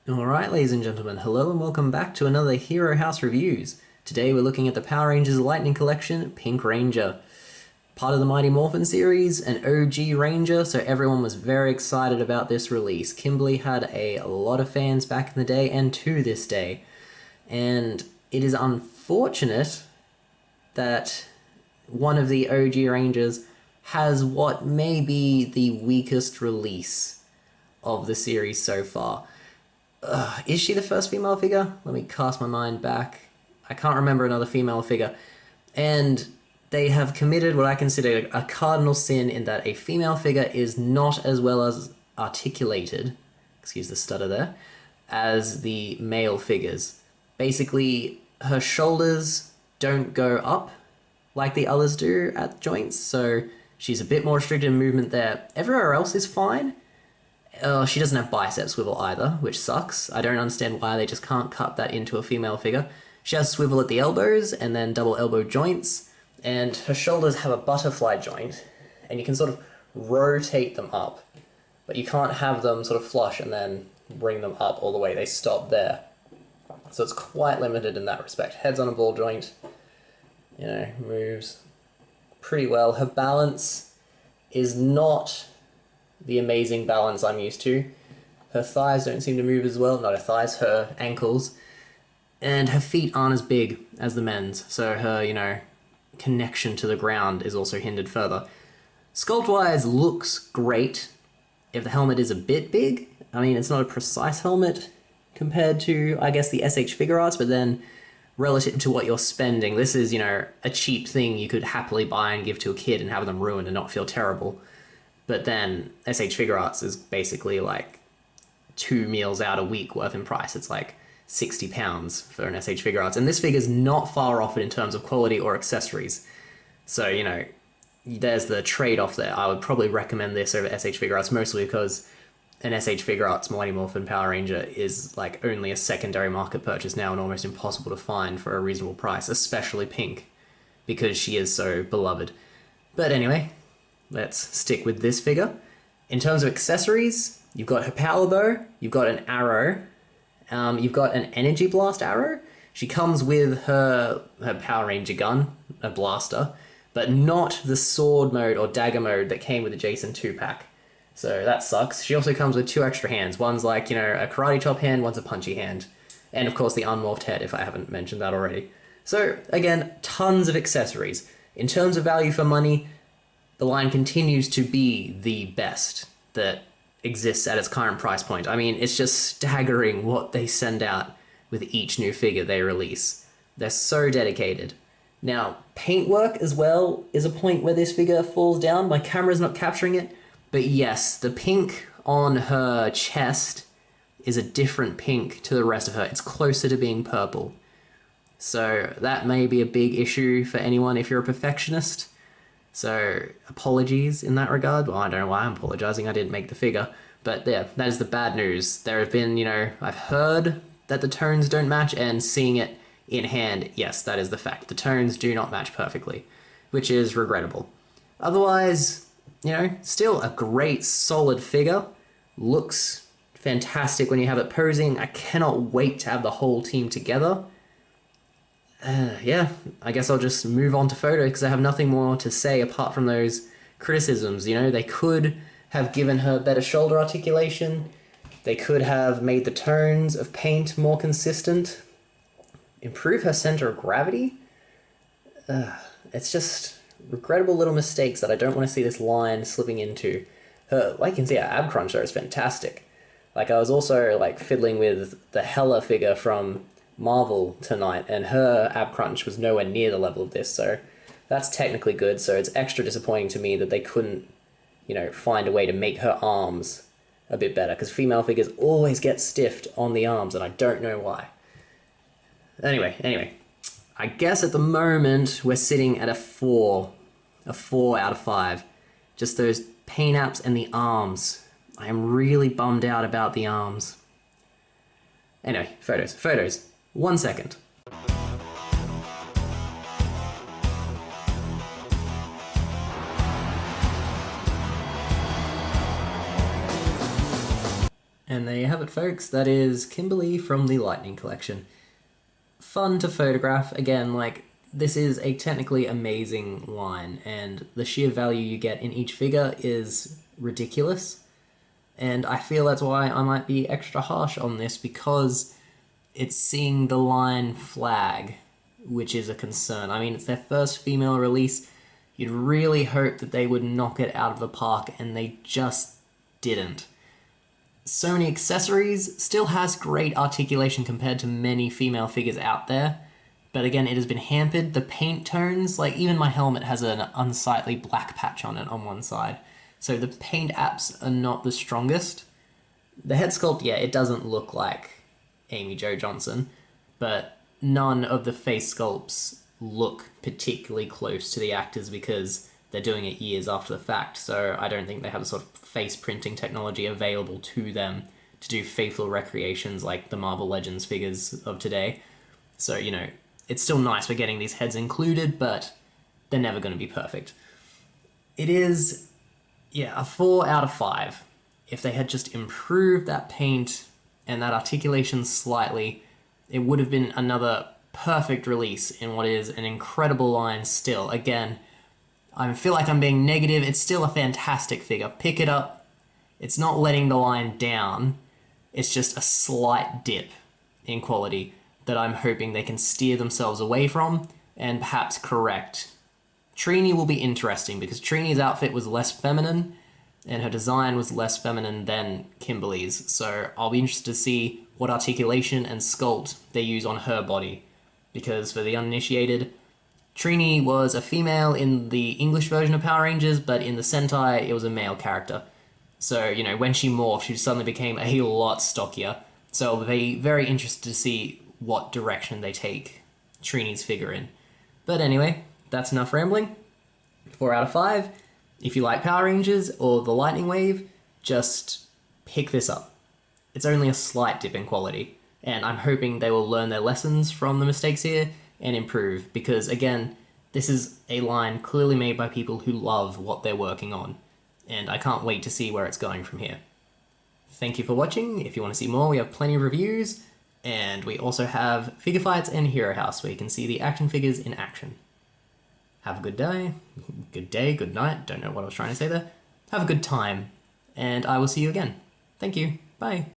Alright, ladies and gentlemen, hello and welcome back to another Hero House Reviews. Today we're looking at the Power Rangers Lightning Collection, Pink Ranger. Part of the Mighty Morphin series, an OG Ranger, so everyone was very excited about this release. Kimberly had a lot of fans back in the day and to this day. And it is unfortunate that one of the OG Rangers has what may be the weakest release of the series so far. Is she the first female figure? Let me cast my mind back. I can't remember another female figure. And they have committed what I consider a cardinal sin in that a female figure is not as well as articulated, excuse the stutter there, as the male figures. Basically, her shoulders don't go up like the others do at the joints, so she's a bit more restricted in movement there. Everywhere else is fine. She doesn't have bicep swivel either, which sucks. I don't understand why they just can't cut that into a female figure. She has swivel at the elbows and then double elbow joints, and her shoulders have a butterfly joint, and you can sort of rotate them up, but you can't have them sort of flush and then bring them up all the way. They stop there. So it's quite limited in that respect. Head's on a ball joint, moves pretty well. Her balance is not the amazing balance I'm used to. Her thighs don't seem to move as well. Not her thighs, her ankles. And her feet aren't as big as the men's, so her, connection to the ground is also hindered further. Sculpt-wise, looks great. If the helmet is a bit big, I mean, it's not a precise helmet compared to, I guess, the SH Figuarts, but then relative to what you're spending, this is, a cheap thing you could happily buy and give to a kid and have them ruined and not feel terrible. But then SH Figuarts is basically like 2 meals out a week worth in price. It's like £60 for an SH Figuarts. And this figure's not far off it in terms of quality or accessories. So, there's the trade-off there. I would probably recommend this over SH Figuarts, mostly because an SH Figuarts Mighty Morphin Power Ranger is like only a secondary market purchase now and almost impossible to find for a reasonable price, especially Pink, because she is so beloved. But anyway, let's stick with this figure. In terms of accessories, you've got her power bow, you've got an arrow, you've got an energy blast arrow. She comes with her Power Ranger gun, a blaster, but not the sword mode or dagger mode that came with the Jason 2-pack. So that sucks. She also comes with 2 extra hands. One's like, a karate chop hand, one's a punchy hand. And of course the unmorphed head, if I haven't mentioned that already. So again, tons of accessories. In terms of value for money, the line continues to be the best that exists at its current price point. I mean, it's just staggering what they send out with each new figure they release. They're so dedicated. Now, paintwork as well is a point where this figure falls down. My camera's not capturing it, but yes, the pink on her chest is a different pink to the rest of her. It's closer to being purple. So that may be a big issue for anyone if you're a perfectionist. So apologies in that regard. Well, I don't know why I'm apologizing. I didn't make the figure. But yeah, that is the bad news. There have been, I've heard that the tones don't match, and seeing it in hand, yes, that is the fact. The tones do not match perfectly, which is regrettable. Otherwise, still a great solid figure. Looks fantastic when you have it posing. I cannot wait to have the whole team together. Yeah, I guess I'll just move on to photos because I have nothing more to say apart from those criticisms. They could have given her better shoulder articulation. They could have made the tones of paint more consistent. Improve her center of gravity. It's just regrettable little mistakes that I don't want to see this line slipping into. Like you can see, her ab crunch there is fantastic. Like, I was also fiddling with the Hella figure from Marvel tonight, and her ab crunch was nowhere near the level of this, so that's technically good. So it's extra disappointing to me that they couldn't, find a way to make her arms a bit better, because female figures always get stiffed on the arms, and I don't know why. Anyway, I guess at the moment we're sitting at a 4 out of 5. Just those paint apps and the arms. I am really bummed out about the arms. Anyway, photos. 1 second. And there you have it, folks. That is Kimberly from the Lightning Collection. Fun to photograph. Again, like, this is a technically amazing line, and the sheer value you get in each figure is ridiculous. And I feel that's why I might be extra harsh on this, because it's seeing the line flag, which is a concern. I mean, it's their first female release. You'd really hope that they would knock it out of the park, and they just didn't. So many accessories, still has great articulation compared to many female figures out there, but again, it has been hampered. The paint tones, like even my helmet has an unsightly black patch on it on one side, so the paint apps are not the strongest. The head sculpt, yeah, it doesn't look like Amy Jo Johnson, but none of the face sculpts look particularly close to the actors because they're doing it years after the fact, so I don't think they have the sort of face printing technology available to them to do faithful recreations like the Marvel Legends figures of today. So, you know, it's still nice we're getting these heads included, but they're never going to be perfect. It is, yeah, a 4 out of 5. If they had just improved that paint and that articulation slightly, it would have been another perfect release in what is an incredible line still. Again, I feel like I'm being negative. It's still a fantastic figure. Pick it up. It's not letting the line down. It's just a slight dip in quality that I'm hoping they can steer themselves away from and perhaps correct. Trini will be interesting because Trini's outfit was less feminine and her design was less feminine than Kimberly's, so I'll be interested to see what articulation and sculpt they use on her body, because for the uninitiated, Trini was a female in the English version of Power Rangers, but in the Sentai it was a male character. So, you know, when she morphed, she suddenly became a lot stockier, so I'll be very interested to see what direction they take Trini's figure in. But anyway, that's enough rambling. 4 out of 5. If you like Power Rangers or the Lightning Wave, just pick this up. It's only a slight dip in quality, and I'm hoping they will learn their lessons from the mistakes here and improve, because again, this is a line clearly made by people who love what they're working on, and I can't wait to see where it's going from here. Thank you for watching. If you want to see more, we have plenty of reviews, and we also have Figure Fights and Hero House, where you can see the action figures in action. Have a good day, good night, don't know what I was trying to say there. Have a good time, and I will see you again. Thank you, bye.